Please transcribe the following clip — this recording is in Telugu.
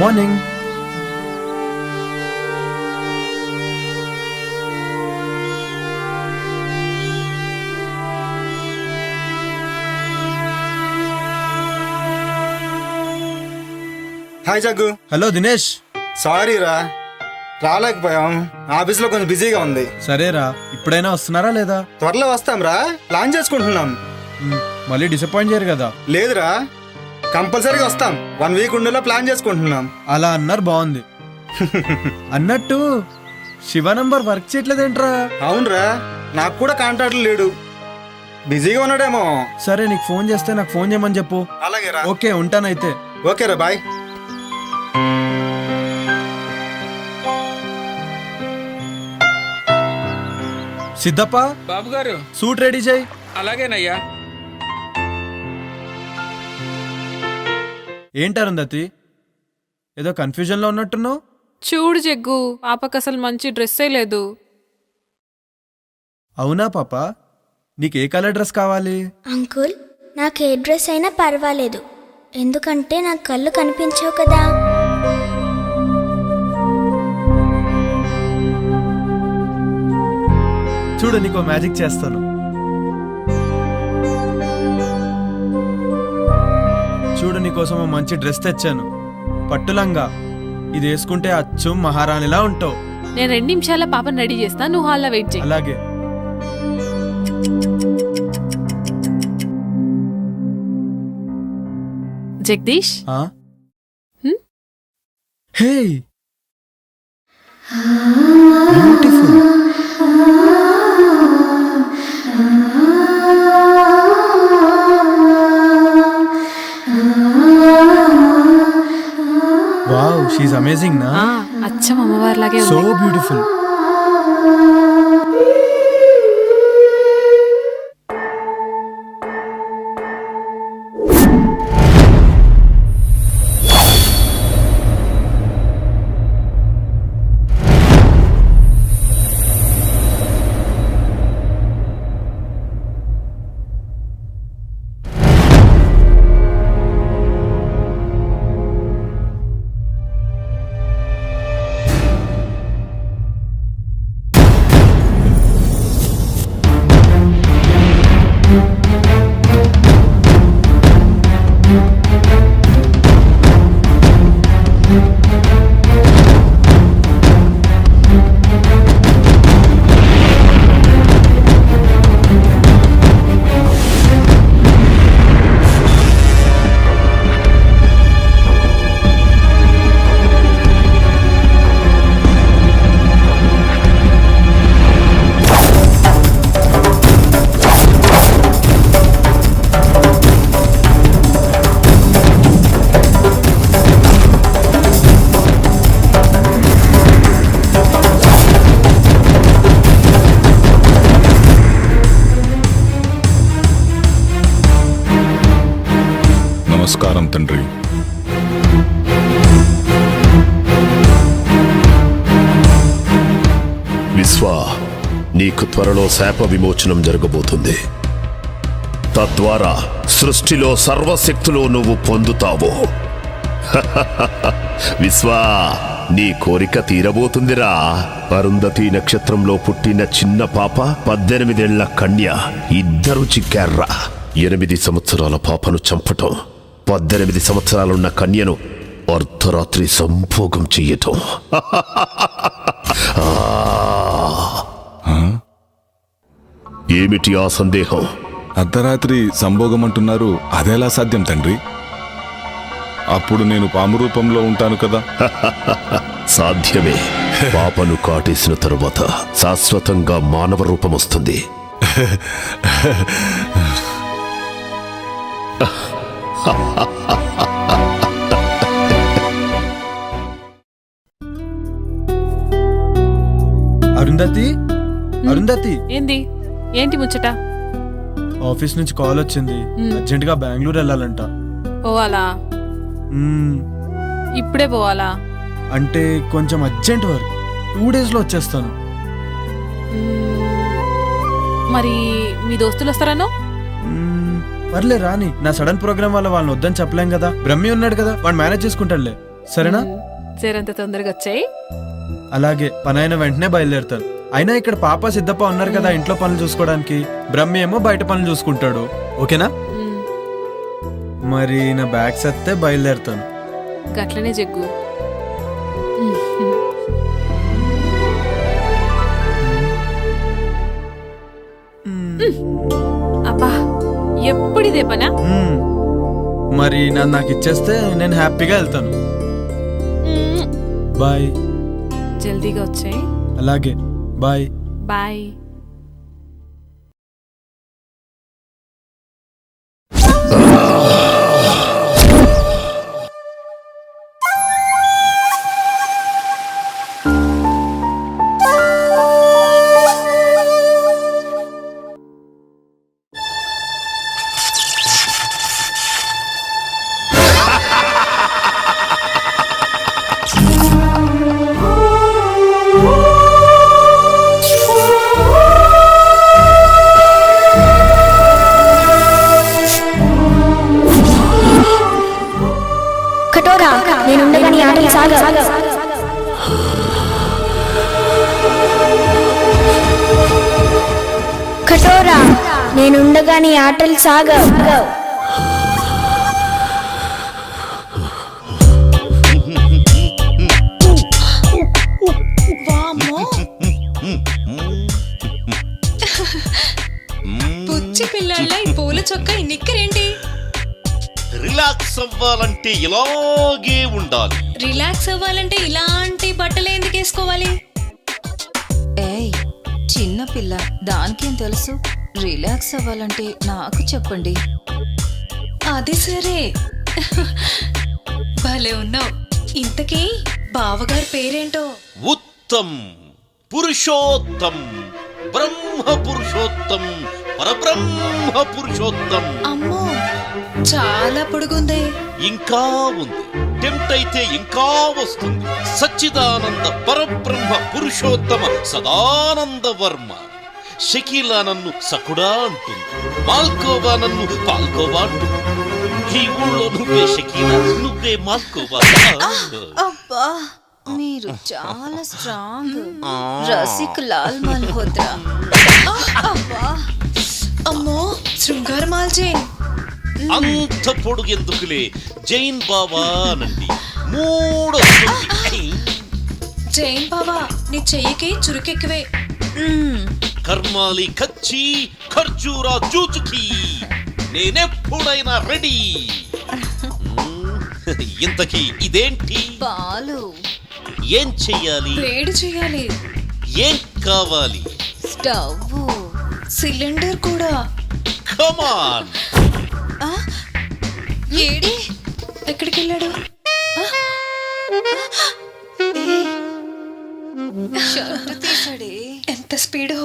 Morning. Hi Jaggu. Hello Dinesh. Sorry రా, రాలేకపోయాం. ఆఫీస్లో కొంచెం బిజీగా ఉంది. సరేరా, ఇప్పుడైనా వస్తున్నారా లేదా? త్వరలో వస్తాం రా, ప్లాన్ చేసుకుంటున్నాం. మళ్ళీ డిసప్పాయింట్ చేయరు కదా? లేదురా, కంపల్సరీగా వస్తాం. 1 వీక్ ఉండేలా ప్లాన్ చేసుకుంటున్నాం. అలా అన్నారు, బాగుంది. అన్నట్టు శివ నంబర్ వర్క్ చేయట్లేదేంట్రా? అవునరా, నాకు కూడా కాంటాక్ట్ లేడు, బిజీగా ఉన్నాడేమో. సరే, నీకు ఫోన్ చేస్తే నాకు ఫోన్ చేయమని చెప్పు. అలాగే రా. ఓకే, ఉంటానైతే. ఓకే రా, బాయ్. సిద్ధప్ప, బాబు గారు సూట్ రెడీ చేయి. అలాగేనయ్యా. ఏంటరుందతి, ఏదో కన్ఫ్యూజన్ లో ఉన్నట్టున్నావు? చూడు జగ్గు, పాపకు అసలు మంచి డ్రెస్సే లేదు. అవునా పాప, నీకు ఏ కలర్ డ్రెస్ కావాలి? అంకుల్, నాకు ఏ డ్రెస్ అయినా పర్వాలేదు, ఎందుకంటే నాకు కళ్ళు కనిపించవు కదా. చూడు, నీకు మ్యాజిక్ చేస్తాను. చూడు, నీకోసం ఓ మంచి డ్రెస్ తెచ్చాను, పట్టులంగా. ఇది వేసుకుంటే అచ్చు మహారాణిలా ఉంటావు. నేను 2 నిమిషాల పాపను రెడీ చేస్తా, నువ్వు హాల్లో వెయిట్ చేయి. అలాగే. జగదీష్, హే, బ్యూటిఫుల్. వావ్, షీఈ్ అమేజింగ్ నా? అచ్చం అమ్మవారిలాగే సో ఉంది. బ్యూటిఫుల్. నమస్కారం తండ్రి. విశ్వా, నీకు త్వరలో శాప విమోచనం జరగబోతుంది. తద్వారా సృష్టిలో సర్వశక్తులు నువ్వు పొందుతావు. విశ్వా, నీ కోరిక తీరబోతుందిరా. అరుంధతి నక్షత్రంలో పుట్టిన చిన్న పాప, 18 ఏళ్ల కన్య, ఇద్దరు చిక్కార్రా. 8 సంవత్సరాల పాపను చంపటం, 18 సంవత్సరాలున్న కన్యను అర్ధరాత్రి సంభోగం చెయ్యటం. ఏమిటి ఆ సందేహం? అర్ధరాత్రి సంభోగం అంటున్నారు, అదెలా సాధ్యం తండ్రి? అప్పుడు నేను పాము రూపంలో ఉంటాను కదా. సాధ్యమే. పాపను కాటేసిన తరువాత శాశ్వతంగా మానవ రూపం వస్తుంది. అరుంధతి, అరుంధతి. ఏంటి ముచ్చట? ఆఫీస్ నుంచి కాల్ వచ్చింది, అర్జెంట్ గా బెంగళూరు వెళ్ళాలంట. పోవాలా? ఇప్పుడే పోవాలా? అంటే కొంచెం అర్జెంట్ వర్క్, 2 days లో వచ్చేస్తాను. మరి మీ దోస్తులు వస్తారనో? పర్లే రాని, నా సడన్ ప్రోగ్రామ్ వల్ల వాళ్ళని వద్దని చెప్పలేం కదా. బ్రహ్మి ఉన్నాడు కదా, వాడు మేనేజ్ చేసుకుంటాడులే. సరేనా? జరంత తొందరగా వచ్చాయి. అలాగే పనైన వెంటనే బయలుదేరుతాను. అయినా ఇక్కడ పాప సిద్ధప్ప ఉన్నారు కదా ఇంట్లో పనులు చూసుకోవడానికి. బ్రహ్మి ఏమో బయట పనులు చూసుకుంటాడు. ఓకేనా? మరి నా బ్యాగ్స్ ఎత్తే బయలుదేరుతాను. గట్లనే జగ్గు. అబ్బా ఎప్పుడిదే పనా? మరి నాకు ఇచ్చేస్తే నేను హ్యాపీగా వెళ్తాను. బాయ్. జల్దీగా వచ్చాయి. అలాగే బాయ్. బాయ్. కటోరా నేనుండగా నీ ఆటలు సాగవు. కటోరా నేనుండగా నీ ఆటలు సాగవు. పుచ్చి పిల్లళ్ళ ఈ పూల చొక్క ఈ నిక్కరేంటి? రిలాక్స్ అవ్వాలంటే ఇలాగే ఉండాలి. రిలాక్స్ అవ్వాలంటే ఇలాంటి బట్టలు ఎందుకు వేసుకోవాలి? ఏయ్ చిన్న పిల్ల, దానికేం తెలుసు? రిలాక్స్ అవ్వాలంటే నాకు చెప్పండి. అది సరే, భలే ఉన్నావు. ఇంతకీ బావగారి పేరేంటో? ఉత్తమ్, పురుషోత్తం, బ్రహ్మ పురుషోత్తం, పరబ్రహ్మ పురుషోత్తం. అమ్మో చాలా పొడుగుందే. ఇంకా ఉంది, టెంప్ట్ అయితే ఇంకా వస్తుంది. సచ్చిదానంద పరబ్రహ్మ పురుషోత్తమ సదానంద వర్మ. షకీలా నన్ను సకుడా అంటుంది, మాల్కోవా నన్ను పాల్కోవా అంటుంది. ఈ ఊళ్ళో నువ్వే షకీలా, నువ్వే మాల్కోవా. అబ్బా మీరు చాలా స్ట్రాంగ్. రసిక్ లాల్ మల్హోత్రా. అబ్బా అమ్మో శృంగార మాల్జేన్. అంత పొడుగెందుకులే, జైన్ బావా అనండి. మూడొస్తుంది. జైన్ బావా నీ చెయ్యికి చురుకెక్కువే. కర్మాలి కచ్చి ఖర్జూరా జూచుకి, నేనెప్పుడైనా రెడీ. ఇంతకీ ఇదేంటి? పాలు. ఏం చెయ్యాలి? వేడి చేయాలి. ఏం కావాలి? స్టవ్. సిలిండర్ కూడా. కమాన్. ఏడి ఎక్కడికి వెళ్ళాడు? షర్ట్ తీసాడే. ఎంత స్పీడో.